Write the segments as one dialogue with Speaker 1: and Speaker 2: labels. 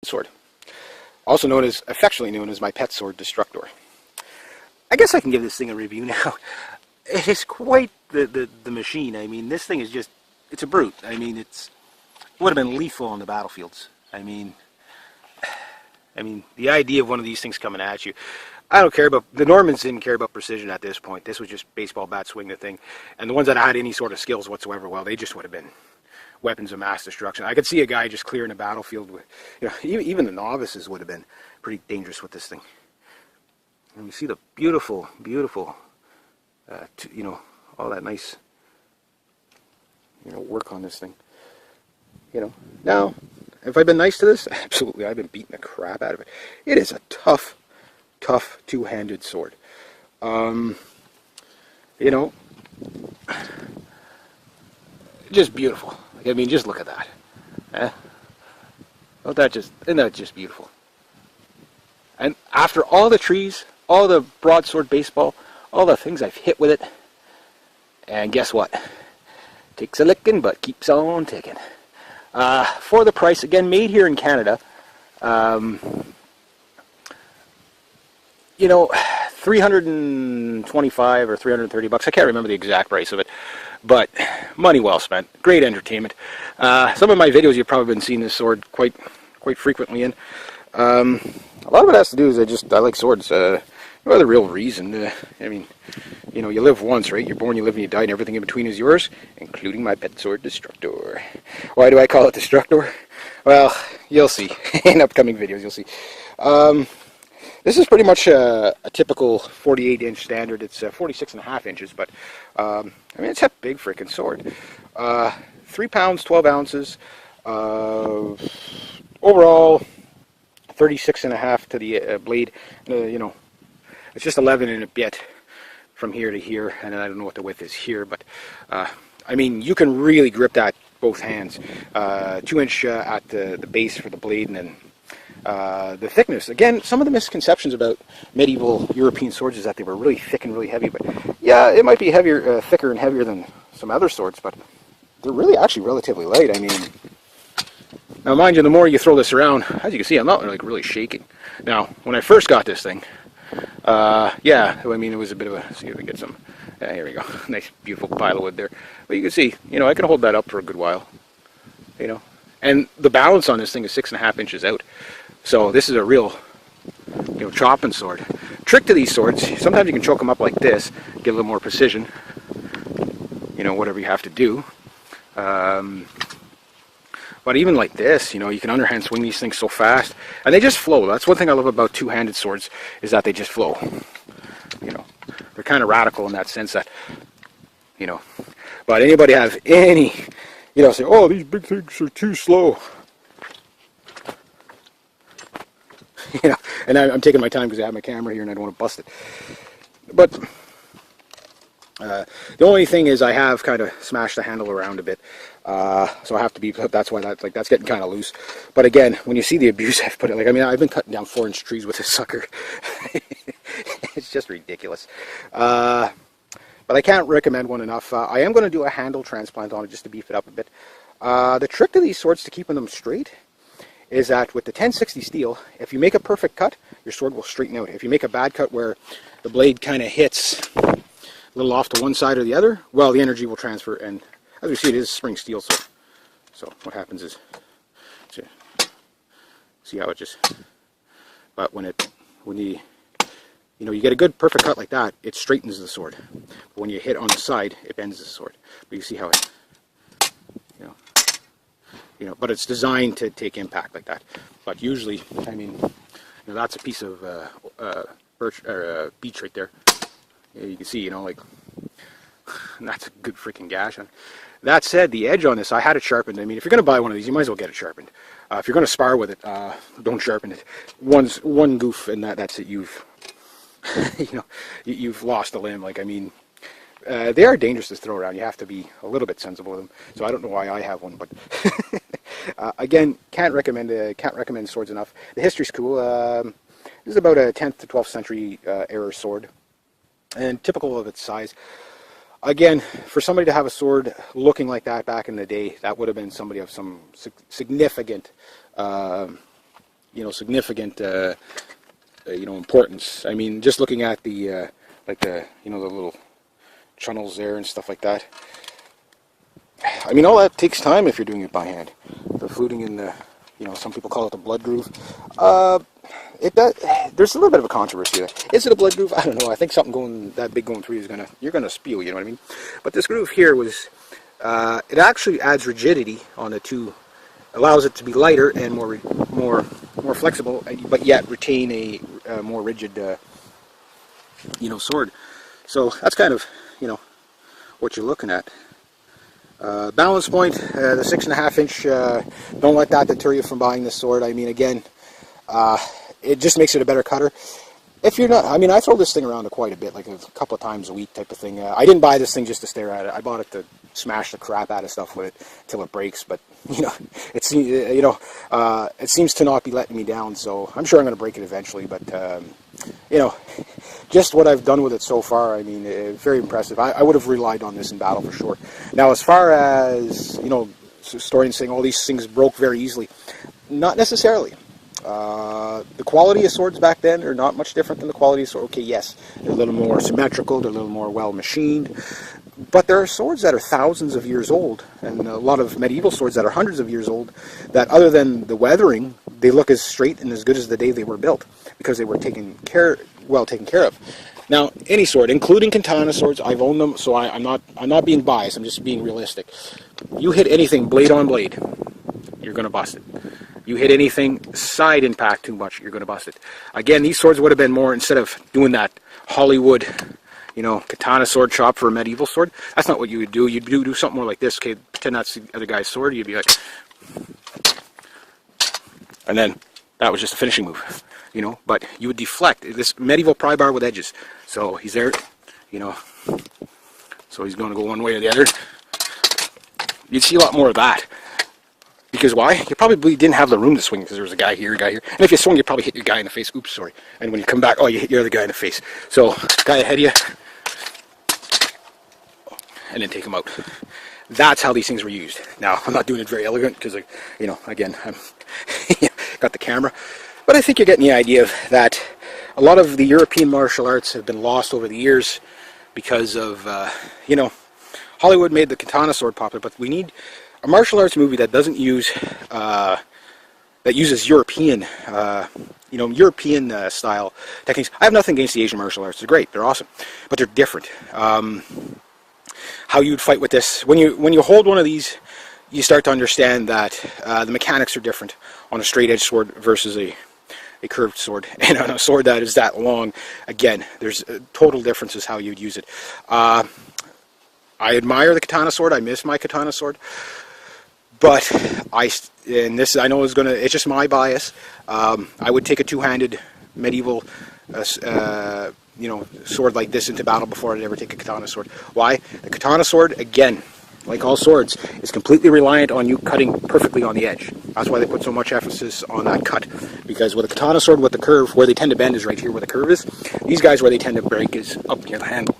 Speaker 1: sword, also known as, affectionately known as my pet sword, Destructor. I guess I can give this thing a review now. It is quite the machine. I mean, this thing is just, it's a brute. I mean, it would have been lethal on the battlefields. I mean, the idea of one of these things coming at you, I don't care about, the Normans didn't care about precision at this point. This was just baseball bat swing the thing. And the ones that had any sort of skills whatsoever, well, they just would have been weapons of mass destruction. I could see a guy just clearing a battlefield with, even the novices would have been pretty dangerous with this thing. And you see the beautiful, beautiful, all that nice, work on this thing. Now, have I been nice to this? Absolutely, I've been beating the crap out of it. It is a tough, tough two-handed sword. Just beautiful. I mean, just look at that. Isn't that just beautiful? And after all the trees, all the broadsword baseball, all the things I've hit with it, and guess what? Takes a licking, but keeps on ticking. For the price, again, made here in Canada, 325 or 330 bucks. I can't remember the exact price of it, but money well spent. Great entertainment. Some of my videos you've probably been seeing this sword quite frequently in. A lot of it has to do is I like swords. No other real reason. You live once, right? You're born, you live, and you die, and everything in between is yours, including my pet sword, Destructor. Why do I call it Destructor? Well, you'll see. In upcoming videos, you'll see. This is pretty much a typical 48-inch standard. It's 46.5 inches, but it's a big freaking sword. 3 pounds, 12 ounces. Overall, 36.5 to the blade. It's just 11 and a bit from here to here, and I don't know what the width is here, but you can really grip that both hands. 2-inch at the base for the blade, and then the thickness. Again, some of the misconceptions about medieval European swords is that they were really thick and really heavy, but yeah, it might be heavier, thicker and heavier than some other swords, but they're really actually relatively light. Now mind you, the more you throw this around, as you can see, I'm not really shaking. Now, when I first got this thing, it was a bit of a, see if we get some, here we go, nice beautiful pile of wood there. But you can see, I can hold that up for a good while, and the balance on this thing is 6.5 inches out. So this is a real, chopping sword. Trick to these swords, sometimes you can choke them up like this, get a little more precision, whatever you have to do. But even like this, you can underhand swing these things so fast, and they just flow. That's one thing I love about two-handed swords, is that they just flow. They're kind of radical in that sense that, but anybody have any, say, oh, these big things are too slow. And I'm taking my time because I have my camera here and I don't want to bust it. But the only thing is I have kind of smashed the handle around a bit. So I have to be, that's why that's getting kind of loose. But again, when you see the abuse I've put it, I've been cutting down 4-inch trees with this sucker. It's just ridiculous. But I can't recommend one enough. I am going to do a handle transplant on it just to beef it up a bit. The trick to these swords to keeping them straight is that with the 1060 steel, if you make a perfect cut, your sword will straighten out. If you make a bad cut where the blade kind of hits a little off to one side or the other, well, the energy will transfer, and as we see, it is spring steel, so what happens is, see how it just, but when you get a good perfect cut like that, it straightens the sword. But when you hit on the side, it bends the sword. But you see how it, but it's designed to take impact like that. But usually, that's a piece of birch or beech right there. You can see, that's a good freaking gash on. That said, the edge on this, I had it sharpened. If you're going to buy one of these, you might as well get it sharpened. If you're going to spar with it, don't sharpen it. One goof, and that's it. You've, you've lost a limb. They are dangerous to throw around. You have to be a little bit sensible with them. So I don't know why I have one, but again, can't recommend swords enough. The history's cool. This is about a 10th to 12th century era sword, and typical of its size. Again, for somebody to have a sword looking like that back in the day, that would have been somebody of some significant significant importance. I mean, just looking at the like the the little channels there and stuff like that. I mean, all that takes time if you're doing it by hand. The fluting in the, some people call it the blood groove. There's a little bit of a controversy there. Is it a blood groove? I don't know. I think something going that big going through you're gonna spew. You know what I mean? But this groove here was, it actually adds rigidity on the two, allows it to be lighter and more flexible, but yet retain a more rigid, sword. So that's kind of, what you're looking at. Balance point, the 6.5 inch, don't let that deter you from buying this sword. I mean, again, it just makes it a better cutter. If you're not, I mean, I throw this thing around quite a bit, like a couple of times a week type of thing. I didn't buy this thing just to stare at it. I bought it to smash the crap out of stuff with it till it breaks. But it seems to not be letting me down. So I'm sure I'm going to break it eventually. But just what I've done with it so far, I mean, very impressive. I would have relied on this in battle for sure. Now, as far as historians saying all these things broke very easily, not necessarily. The quality of swords back then are not much different than the quality of swords. Okay, yes, they're a little more symmetrical, they're a little more well machined, but there are swords that are thousands of years old, and a lot of medieval swords that are hundreds of years old, that other than the weathering, they look as straight and as good as the day they were built, because they were well taken care of. Now, any sword, including katana swords, I've owned them, so I'm not being biased, I'm just being realistic. You hit anything blade on blade, you're going to bust it. You hit anything side impact too much, you're going to bust it. Again, these swords would have been more, instead of doing that Hollywood, katana sword chop for a medieval sword, that's not what you would do. You'd do something more like this. Okay, pretend that's the other guy's sword, you'd be like, and then that was just a finishing move, but you would deflect. This medieval pry bar with edges. So he's there, so he's going to go one way or the other. You'd see a lot more of that. Because why? You probably didn't have the room to swing because there was a guy here, a guy here. And if you swung, you probably hit your guy in the face. Oops, sorry. And when you come back, oh, you hit your other guy in the face. So, guy ahead of you. And then take him out. That's how these things were used. Now, I'm not doing it very elegant because, again, I'm got the camera. But I think you're getting the idea of that a lot of the European martial arts have been lost over the years because of, Hollywood made the katana sword popular, but we need a martial arts movie that doesn't use, that uses European, European style techniques. I have nothing against the Asian martial arts; they're great, they're awesome, but they're different. How you'd fight with this, when you hold one of these, you start to understand that the mechanics are different on a straight edge sword versus a curved sword, and on a sword that is that long. Again, there's total differences how you'd use it. I admire the katana sword. I miss my katana sword. But I know it's just my bias. I would take a two-handed medieval, sword like this into battle before I'd ever take a katana sword. Why? The katana sword, again, like all swords, is completely reliant on you cutting perfectly on the edge. That's why they put so much emphasis on that cut. Because with a katana sword, with the curve, where they tend to bend is right here where the curve is. These guys, where they tend to break is up near the handle.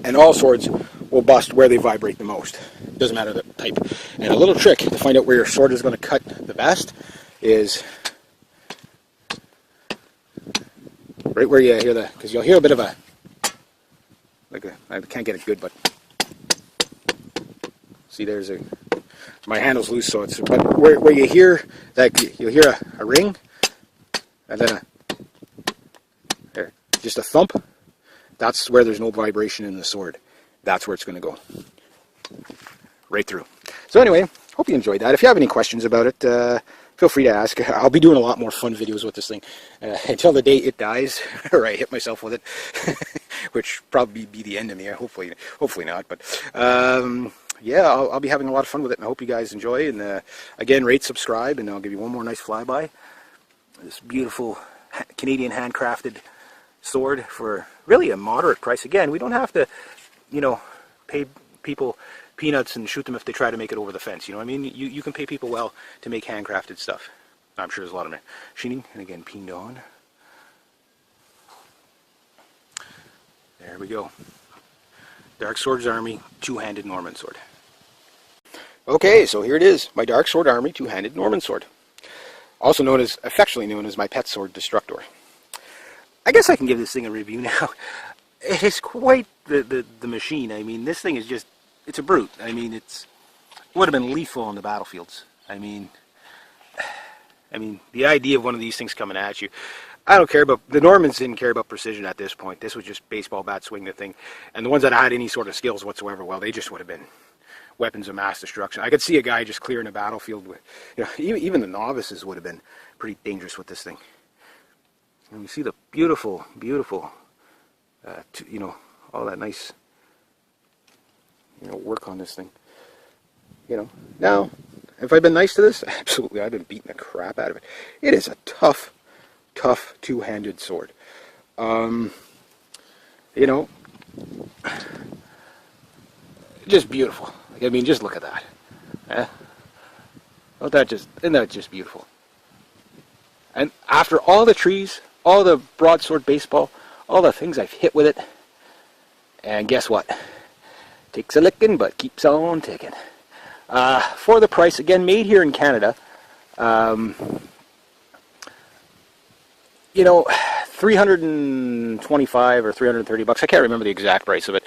Speaker 1: And all swords will bust where they vibrate the most. Doesn't matter the type. And a little trick to find out where your sword is going to cut the best is right where you hear because you'll hear a bit of I can't get it good, but see, my handle's loose, so it's, but where you hear that, you'll hear a ring, and then just a thump. That's where there's no vibration in the sword. That's where it's going to go. Right through. So anyway, hope you enjoyed that. If you have any questions about it, feel free to ask. I'll be doing a lot more fun videos with this thing until the day it dies, or I hit myself with it, which probably be the end of me. Hopefully not. But yeah, I'll be having a lot of fun with it, and I hope you guys enjoy. And again, rate, subscribe, and I'll give you one more nice flyby. This beautiful Canadian handcrafted sword for really a moderate price. Again, we don't have to, pay people peanuts and shoot them if they try to make it over the fence. You know what I mean? You can pay people well to make handcrafted stuff. I'm sure there's a lot of machining, and again, peened on. There we go. Dark Swords Army two-handed Norman sword. Okay, so here it is, my Dark Sword Army two-handed Norman sword. also affectionately known as my pet sword, Destructor. I guess I can give this thing a review now. It is quite the machine. I mean, this thing is just, it's a brute. I mean, it would have been lethal on the battlefields. I mean, the idea of one of these things coming at you, I don't care about, the Normans didn't care about precision at this point. This was just baseball bat swing the thing. And the ones that had any sort of skills whatsoever, well, they just would have been weapons of mass destruction. I could see a guy just clearing a battlefield with, even the novices would have been pretty dangerous with this thing. And you see the beautiful, beautiful, all that nice, work on this thing. Now, have I been nice to this? Absolutely, I've been beating the crap out of it. It is a tough, tough two-handed sword. Just beautiful. I mean, just look at that. Isn't that just beautiful? And after all the trees, all the broadsword baseball, all the things I've hit with it, and guess what? Takes a licking, but keeps on ticking. For the price, again, made here in Canada, 325 or 330 bucks. I can't remember the exact price of it.